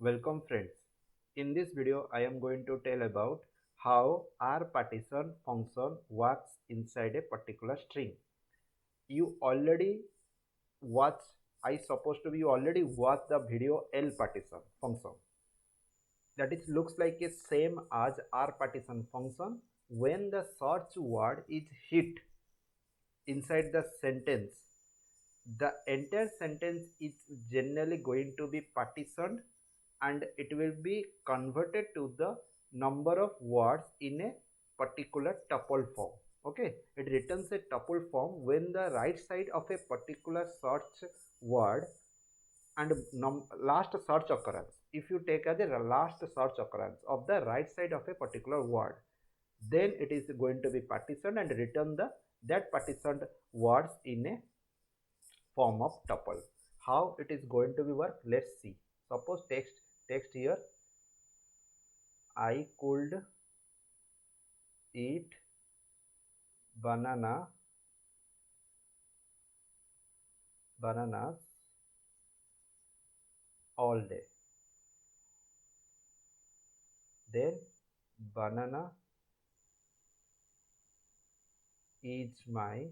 Welcome friends. In this video I am going to tell about how rpartition function works inside a particular string. You already watched, I supposed to be you already watched the video lpartition function. That is looks like a same as rpartition function. When the search word is hit inside the sentence, the entire sentence is generally going to be partitioned and it will be converted to the number of words in a particular tuple form. Okay, it returns a tuple form when the right side of a particular search word and last search occurrence, if you take as a last search occurrence of the right side of a particular word, then it is going to be partitioned and return the that partitioned words in a form of tuple. How it is going to be work, let's see. Suppose text here, I could eat bananas all day. Then banana is my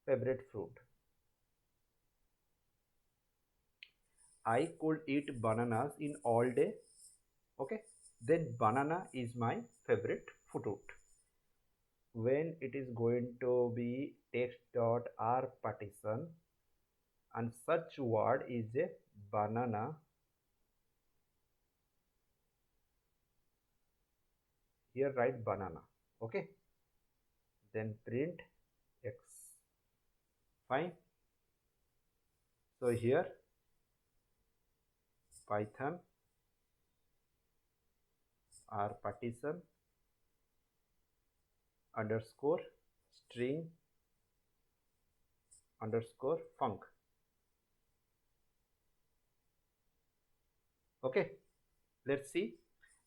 favorite fruit. I could eat bananas in all day. Okay, then banana is my favorite fruit. When it is going to be text.rpartition and such word is a banana, here write banana. Okay, then print x. Fine. So here Python rpartition underscore string underscore func. Okay, let's see.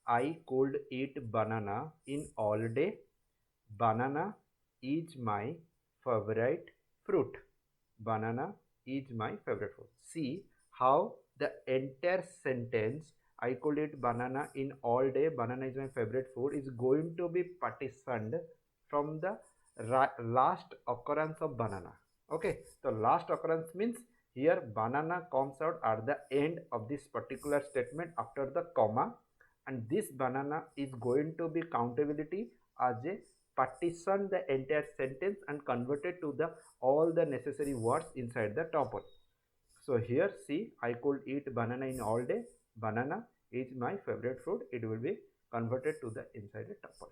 I could eat banana in all day. Banana is my favorite fruit. Banana is my favorite fruit. See how the entire sentence, I could eat banana in all day, banana is my favorite food, is going to be partitioned from the last occurrence of banana. Okay, so last occurrence means here banana comes out at the end of this particular statement after the comma, and this banana is going to be countability as a partition the entire sentence and converted to the all the necessary words inside the tuple. So here see, I could eat banana in all day. Banana is my favorite fruit. It will be converted to the inside the tuple.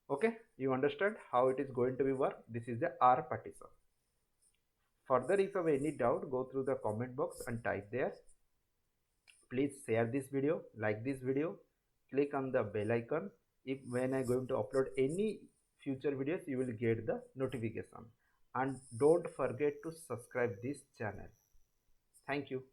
Okay, you understand how it is going to be work. This is the rpartition. Further, if you have any doubt, go through the comment box and type there. Please share this video, like this video, click on the bell icon. If when I going to upload any future videos, you will get the notification. And don't forget to subscribe this channel. Thank you.